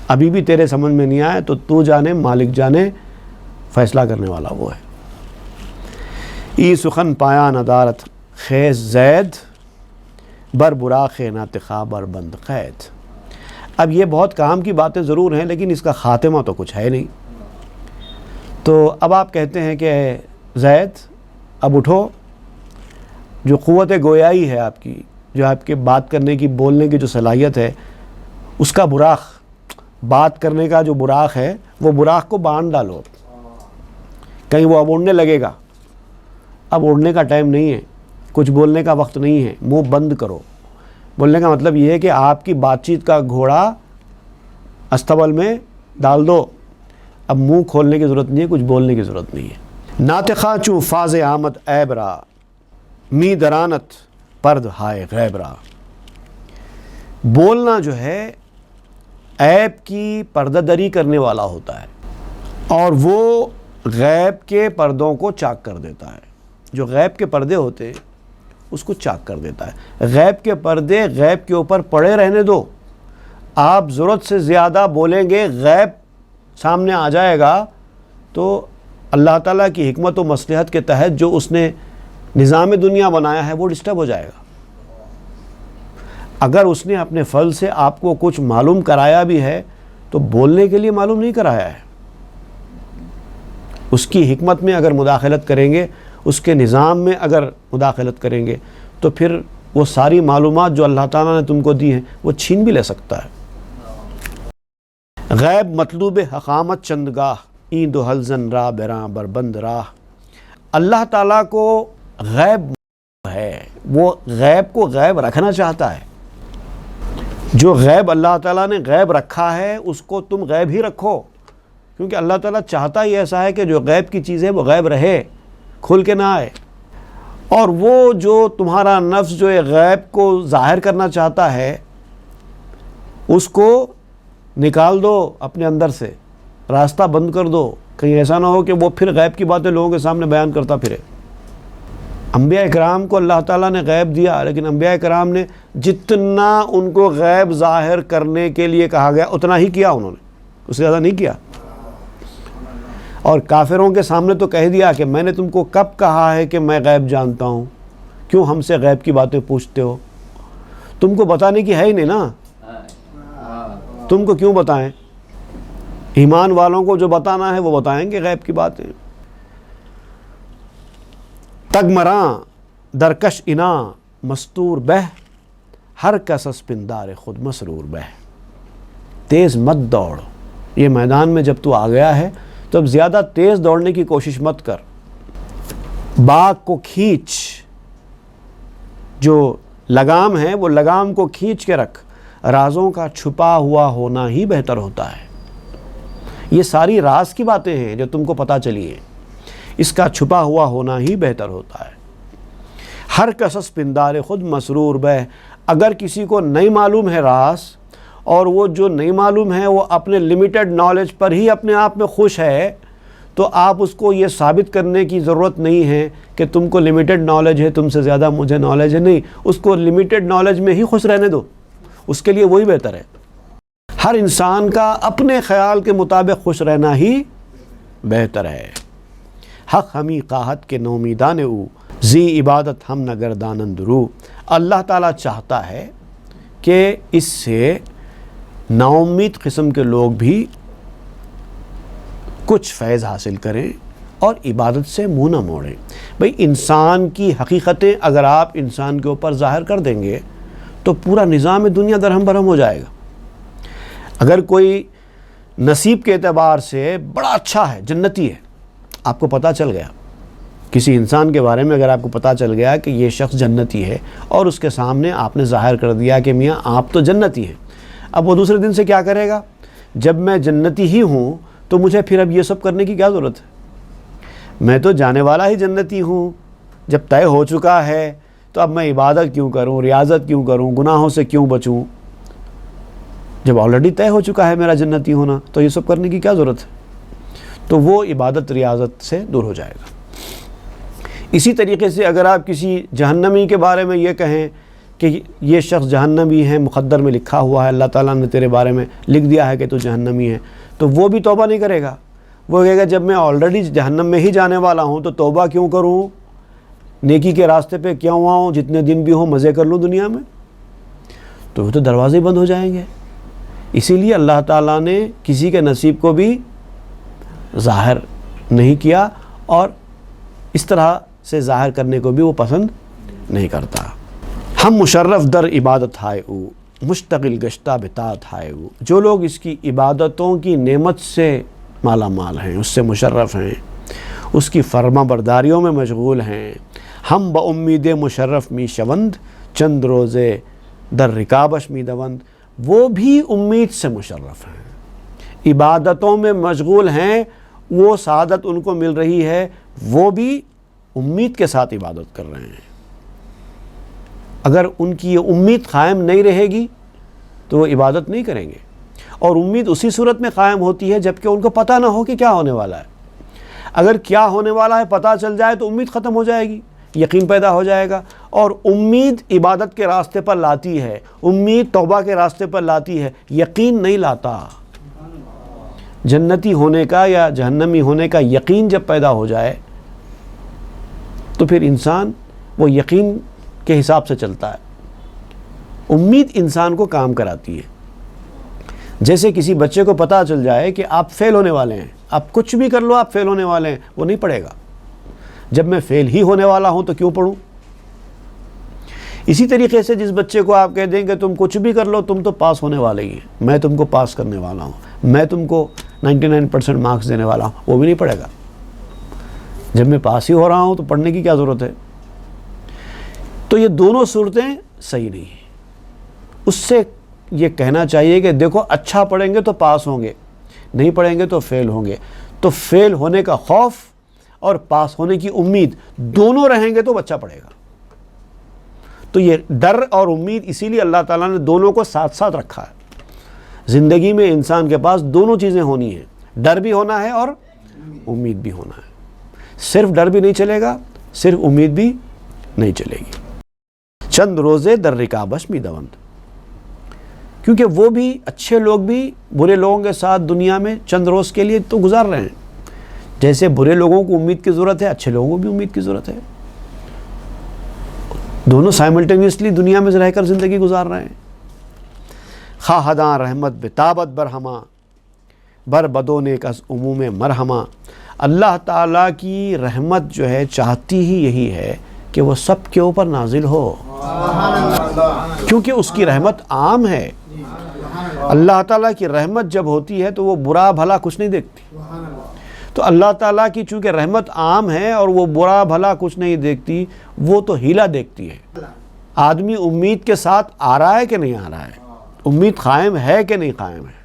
ابھی بھی تیرے سمجھ میں نہیں آیا تو جانے، مالک جانے، فیصلہ کرنے والا وہ ہے۔ ای سخن پایا ندارت خیز زید، بر براخ ناتخا بر بند قید۔ اب یہ بہت کام کی باتیں ضرور ہیں، لیکن اس کا خاتمہ تو کچھ ہے نہیں۔ تو اب آپ کہتے ہیں کہ زید اب اٹھو، جو قوت گویائی ہے آپ کی، جو آپ کے بات کرنے کی، بولنے کی جو صلاحیت ہے، اس کا براق، بات کرنے کا جو براق ہے، وہ براق کو باندھ ڈالو، کہیں وہ اب اڑنے لگے گا۔ اب اڑنے کا ٹائم نہیں ہے، کچھ بولنے کا وقت نہیں ہے، منہ بند کرو۔ بولنے کا مطلب یہ ہے کہ آپ کی بات چیت کا گھوڑا استبل میں ڈال دو، اب منہ کھولنے کی ضرورت نہیں ہے، کچھ بولنے کی ضرورت نہیں ہے۔ ناتخا چوں فاز آمد عیب را، می درانت پرد ہائے غیب را۔ بولنا جو ہے عیب کی پردہ دری کرنے والا ہوتا ہے، اور وہ غیب کے پردوں کو چاک کر دیتا ہے۔ جو غیب کے پردے ہوتے ہیں اس کو چاک کر دیتا ہے۔ غیب کے پردے غیب کے اوپر پڑے رہنے دو، آپ ضرورت سے زیادہ بولیں گے، غیب سامنے آ جائے گا تو اللہ تعالیٰ کی حکمت و مصلحت کے تحت جو اس نے نظام دنیا بنایا ہے وہ ڈسٹرب ہو جائے گا۔ اگر اس نے اپنے فضل سے آپ کو کچھ معلوم کرایا بھی ہے تو بولنے کے لیے معلوم نہیں کرایا ہے۔ اس کی حکمت میں اگر مداخلت کریں گے، اس کے نظام میں اگر مداخلت کریں گے تو پھر وہ ساری معلومات جو اللہ تعالیٰ نے تم کو دی ہیں وہ چھین بھی لے سکتا ہے۔ غیب مطلوب حقامت چندگاہ، این دو حلزن راہ براں بربند راہ۔ اللہ تعالیٰ کو غیب ہے، وہ غیب کو غیب رکھنا چاہتا ہے۔ جو غیب اللہ تعالیٰ نے غیب رکھا ہے اس کو تم غیب ہی رکھو، کیونکہ اللہ تعالیٰ چاہتا ہی ایسا ہے کہ جو غیب کی چیز ہے وہ غیب رہے، کھل کے نہ آئے۔ اور وہ جو تمہارا نفس جو غیب کو ظاہر کرنا چاہتا ہے اس کو نکال دو اپنے اندر سے، راستہ بند کر دو، کہیں ایسا نہ ہو کہ وہ پھر غیب کی باتیں لوگوں کے سامنے بیان کرتا پھرے۔ انبیاء کرام کو اللہ تعالیٰ نے غیب دیا، لیکن انبیاء کرام نے جتنا ان کو غیب ظاہر کرنے کے لیے کہا گیا اتنا ہی کیا، انہوں نے اس سے زیادہ نہیں کیا۔ اور کافروں کے سامنے تو کہہ دیا کہ میں نے تم کو کب کہا ہے کہ میں غیب جانتا ہوں، کیوں ہم سے غیب کی باتیں پوچھتے ہو؟ تم کو بتانے کی ہے ہی نہیں نا، تم کو کیوں بتائیں؟ ایمان والوں کو جو بتانا ہے وہ بتائیں گے غیب کی باتیں۔ تگ مراں درکش انا مستور بہ، ہر کسس پندار خود مسرور بہ۔ تیز مت دوڑ، یہ میدان میں جب تو آ گیا ہے تو اب زیادہ تیز دوڑنے کی کوشش مت کر۔ باغ کو کھینچ، جو لگام ہے وہ لگام کو کھینچ کے رکھ، رازوں کا چھپا ہوا ہونا ہی بہتر ہوتا ہے۔ یہ ساری راز کی باتیں ہیں جو تم کو پتہ چلی ہیں، اس کا چھپا ہوا ہونا ہی بہتر ہوتا ہے۔ ہر کسس پندار خود مسرور بہ، اگر کسی کو نہیں معلوم ہے راز، اور وہ جو نہیں معلوم ہے وہ اپنے لمیٹڈ نالج پر ہی اپنے آپ میں خوش ہے، تو آپ اس کو یہ ثابت کرنے کی ضرورت نہیں ہے کہ تم کو لمیٹڈ نالج ہے، تم سے زیادہ مجھے نالج ہے، نہیں، اس کو لمیٹڈ نالج میں ہی خوش رہنے دو، اس کے لیے وہی بہتر ہے۔ ہر انسان کا اپنے خیال کے مطابق خوش رہنا ہی بہتر ہے۔ حق ہمی قاہت کے نومیدان او، زی عبادت ہم نگر دانند رو۔ اللہ تعالیٰ چاہتا ہے کہ اس سے نا امید قسم کے لوگ بھی کچھ فیض حاصل کریں اور عبادت سے منہ نہ موڑیں۔ بھئی انسان کی حقیقتیں اگر آپ انسان کے اوپر ظاہر کر دیں گے تو پورا نظام دنیا درہم برہم ہو جائے گا۔ اگر کوئی نصیب کے اعتبار سے بڑا اچھا ہے، جنتی ہے، آپ کو پتہ چل گیا، کسی انسان کے بارے میں اگر آپ کو پتہ چل گیا کہ یہ شخص جنتی ہے اور اس کے سامنے آپ نے ظاہر کر دیا کہ میاں آپ تو جنتی ہیں، اب وہ دوسرے دن سے کیا کرے گا؟ جب میں جنتی ہی ہوں تو مجھے پھر اب یہ سب کرنے کی کیا ضرورت ہے؟ میں تو جانے والا ہی جنتی ہوں، جب طے ہو چکا ہے تو اب میں عبادت کیوں کروں، ریاضت کیوں کروں، گناہوں سے کیوں بچوں؟ جب آلریڈی طے ہو چکا ہے میرا جنتی ہونا تو یہ سب کرنے کی کیا ضرورت ہے؟ تو وہ عبادت ریاضت سے دور ہو جائے گا۔ اسی طریقے سے اگر آپ کسی جہنمی کے بارے میں یہ کہیں کہ یہ شخص جہنمی ہے، مقدر میں لکھا ہوا ہے، اللہ تعالیٰ نے تیرے بارے میں لکھ دیا ہے کہ تو جہنمی ہے، تو وہ بھی توبہ نہیں کرے گا۔ وہ کہے گا جب میں آلریڈی جہنم میں ہی جانے والا ہوں تو توبہ کیوں کروں، نیکی کے راستے پہ کیوں آؤں، جتنے دن بھی ہوں مزے کر لوں دنیا میں، تو وہ تو دروازے بند ہو جائیں گے۔ اسی لیے اللہ تعالیٰ نے کسی کے نصیب کو بھی ظاہر نہیں کیا، اور اس طرح سے ظاہر کرنے کو بھی وہ پسند نہیں کرتا۔ ہم مشرف در عبادت ہائے او، مشتغل گشتہ بطاعت ہائے او، جو لوگ اس کی عبادتوں کی نعمت سے مالا مال ہیں، اس سے مشرف ہیں، اس کی فرما برداریوں میں مشغول ہیں، ہم با امید مشرف می شوند، چند روزے در رکابش می دوند، وہ بھی امید سے مشرف ہیں، عبادتوں میں مشغول ہیں، وہ سعادت ان کو مل رہی ہے، وہ بھی امید کے ساتھ عبادت کر رہے ہیں۔ اگر ان کی یہ امید قائم نہیں رہے گی تو وہ عبادت نہیں کریں گے، اور امید اسی صورت میں قائم ہوتی ہے جب کہ ان کو پتہ نہ ہو کہ کیا ہونے والا ہے۔ اگر کیا ہونے والا ہے پتہ چل جائے تو امید ختم ہو جائے گی، یقین پیدا ہو جائے گا، اور امید عبادت کے راستے پر لاتی ہے، امید توبہ کے راستے پر لاتی ہے، یقین نہیں لاتا۔ جنتی ہونے کا یا جہنمی ہونے کا یقین جب پیدا ہو جائے تو پھر انسان وہ یقین کے حساب سے چلتا ہے۔ امید انسان کو کام کراتی ہے۔ جیسے کسی بچے کو پتہ چل جائے کہ آپ فیل ہونے والے ہیں، آپ کچھ بھی کر لو آپ فیل ہونے والے ہیں، وہ نہیں پڑھے گا۔ جب میں فیل ہی ہونے والا ہوں تو کیوں پڑھوں؟ اسی طریقے سے جس بچے کو آپ کہہ دیں کہ تم کچھ بھی کر لو تم تو پاس ہونے والے ہی ہیں، میں تم کو پاس کرنے والا ہوں، میں تم کو 99% مارکس دینے والا ہوں، وہ بھی نہیں پڑھے گا۔ جب میں پاس ہی ہو رہا ہوں تو پڑھنے کی کیا ضرورت ہے؟ تو یہ دونوں صورتیں صحیح نہیں ہیں۔ اس سے یہ کہنا چاہیے کہ دیکھو اچھا پڑھیں گے تو پاس ہوں گے، نہیں پڑھیں گے تو فیل ہوں گے، تو فیل ہونے کا خوف اور پاس ہونے کی امید دونوں رہیں گے تو بچہ پڑھے گا۔ تو یہ ڈر اور امید اسی لیے اللہ تعالیٰ نے دونوں کو ساتھ ساتھ رکھا ہے۔ زندگی میں انسان کے پاس دونوں چیزیں ہونی ہیں، ڈر بھی ہونا ہے اور امید بھی ہونا ہے۔ صرف ڈر بھی نہیں چلے گا، صرف امید بھی نہیں چلے گی۔ چند روزے در رکابش می دوند، کیونکہ وہ بھی اچھے لوگ بھی برے لوگوں کے ساتھ دنیا میں چند روز کے لیے تو گزار رہے ہیں۔ جیسے برے لوگوں کو امید کی ضرورت ہے، اچھے لوگوں کو بھی امید کی ضرورت ہے۔ دونوں سائملٹینیسلی دنیا میں رہ کر زندگی گزار رہے ہیں۔ خواہداں رحمت بتابت برہما، بر بدونے کس عموم مرہما، اللہ تعالیٰ کی رحمت جو ہے چاہتی ہی یہی ہے کہ وہ سب کے اوپر نازل ہو، کیونکہ اس کی رحمت عام ہے۔ اللہ تعالیٰ کی رحمت جب ہوتی ہے تو وہ برا بھلا کچھ نہیں دیکھتی۔ تو اللہ تعالیٰ کی چونکہ رحمت عام ہے اور وہ برا بھلا کچھ نہیں دیکھتی، وہ تو ہیلا دیکھتی ہے۔ آدمی امید کے ساتھ آ رہا ہے کہ نہیں آ رہا ہے، امید قائم ہے کہ نہیں قائم ہے،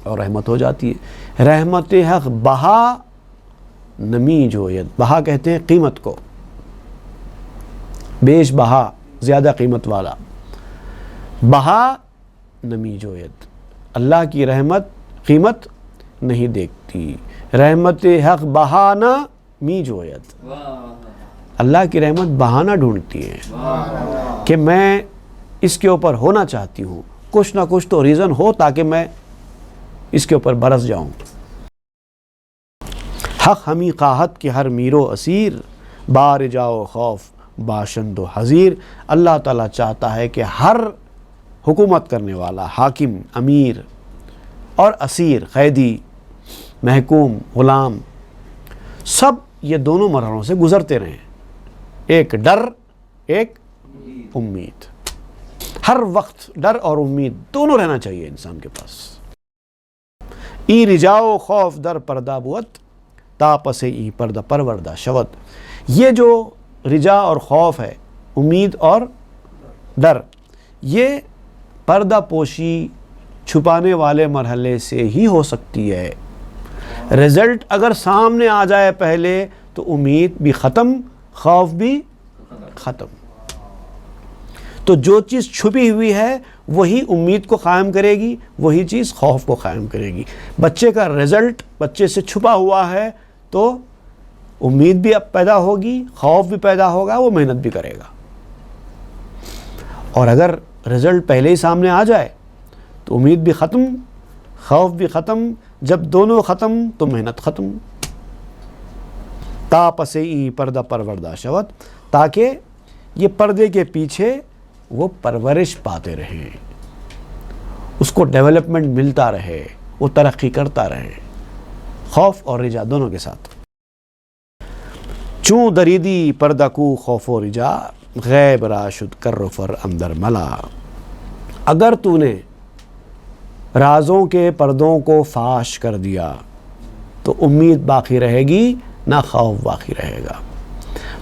اور رحمت ہو جاتی ہے۔ رحمت حق بہا نمی جوید، بہا کہتے ہیں قیمت کو، بیش بہا زیادہ قیمت والا، بہا نمی جوید، اللہ کی رحمت قیمت نہیں دیکھتی۔ رحمت حق بہانہ می جوید، اللہ کی رحمت بہانہ ڈھونڈتی ہے کہ میں اس کے اوپر ہونا چاہتی ہوں، کچھ نہ کچھ تو ریزن ہو تاکہ میں اس کے اوپر برس جاؤں۔ حق ہمی خواہت کہ ہر میر و اسیر، بار جاؤ خوف باشند و حذیر، اللہ تعالیٰ چاہتا ہے کہ ہر حکومت کرنے والا، حاکم، امیر اور اسیر، قیدی، محکوم، غلام، سب یہ دونوں مرحلوں سے گزرتے رہیں، ایک ڈر ایک امید۔ ہر وقت ڈر اور امید دونوں رہنا چاہیے انسان کے پاس۔ ای رجاؤ خوف در پردہ بوت، تاپس ای پردہ پروردہ شود، یہ جو رجا اور خوف ہے، امید اور ڈر، یہ پردہ پوشی چھپانے والے مرحلے سے ہی ہو سکتی ہے۔ رزلٹ اگر سامنے آ جائے پہلے تو امید بھی ختم، خوف بھی ختم۔ تو جو چیز چھپی ہوئی ہے وہی امید کو قائم کرے گی، وہی چیز خوف کو قائم کرے گی۔ بچے کا رزلٹ بچے سے چھپا ہوا ہے تو امید بھی اب پیدا ہوگی، خوف بھی پیدا ہوگا، وہ محنت بھی کرے گا۔ اور اگر رزلٹ پہلے ہی سامنے آ جائے تو امید بھی ختم، خوف بھی ختم۔ جب دونوں ختم تو محنت ختم۔ تا پسے ای پردہ پروردہ شود، تاکہ یہ پردے کے پیچھے وہ پرورش پاتے رہیں، اس کو ڈیولپمنٹ ملتا رہے، وہ ترقی کرتا رہے، خوف اور رجا دونوں کے ساتھ۔ چوں دریدی پردہ کو خوف و رجا، غیب را شد کر و فر اندر ملا۔ اگر تو نے رازوں کے پردوں کو فاش کر دیا تو امید باقی رہے گی، نہ خوف باقی رہے گا۔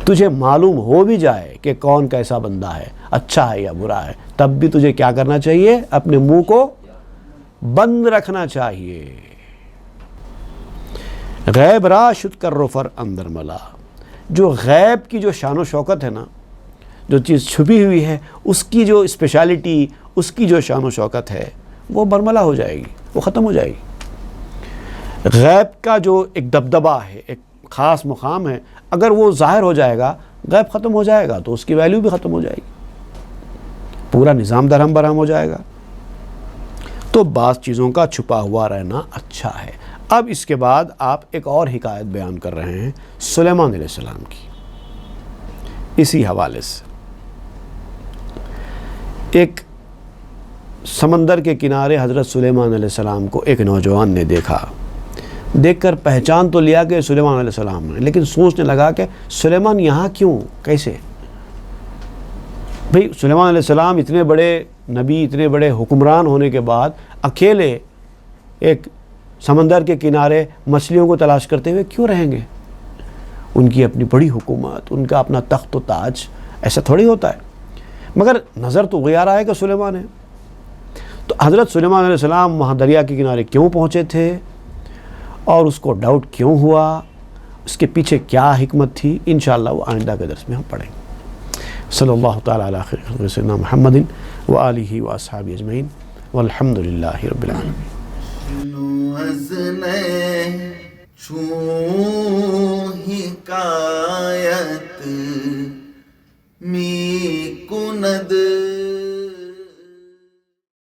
تجھے معلوم ہو بھی جائے کہ کون کیسا بندہ ہے، اچھا ہے یا برا ہے، تب بھی تجھے کیا کرنا چاہیے؟ اپنے منہ کو بند رکھنا چاہیے۔ غیب را شد کر و فر اندر ملا۔ جو غیب کی جو شان و شوکت ہے نا، جو چیز چھپی ہوئی ہے، اس کی جو اسپیشالٹی، اس کی جو شان و شوکت ہے، وہ برملا ہو جائے گی، وہ ختم ہو جائے گی۔ غیب کا جو ایک دبدبہ ہے، ایک خاص مقام ہے، اگر وہ ظاہر ہو جائے گا، غیب ختم ہو جائے گا تو اس کی ویلیو بھی ختم ہو جائے گی، پورا نظام درہم برہم ہو جائے گا۔ تو بعض چیزوں کا چھپا ہوا رہنا اچھا ہے۔ اب اس کے بعد آپ ایک اور حکایت بیان کر رہے ہیں سلیمان علیہ السلام کی، اسی حوالے سے۔ ایک سمندر کے کنارے حضرت سلیمان علیہ السلام کو ایک نوجوان نے دیکھا، دیکھ کر پہچان تو لیا کہ سلیمان علیہ السلام نے، لیکن سوچنے لگا کہ سلیمان یہاں کیوں، کیسے؟ بھئی سلیمان علیہ السلام اتنے بڑے نبی، اتنے بڑے حکمران ہونے کے بعد اکیلے ایک سمندر کے کنارے مچھلیوں کو تلاش کرتے ہوئے کیوں رہیں گے؟ ان کی اپنی بڑی حکومت، ان کا اپنا تخت و تاج، ایسا تھوڑی ہوتا ہے۔ مگر نظر تو وہی آ رہا ہے کہ سلیمان ہے۔ تو حضرت سلیمان علیہ السلام وہاں دریا کے کنارے کیوں پہنچے تھے اور اس کو ڈاؤٹ کیوں ہوا، اس کے پیچھے کیا حکمت تھی، انشاءاللہ وہ آئندہ کے درس میں ہم پڑھیں گے۔ صلی اللہ تعالیٰ علی خیر خلق سیدنا محمد وآلہ واصحابہ اجمعین والحمد للہ رب العالمین۔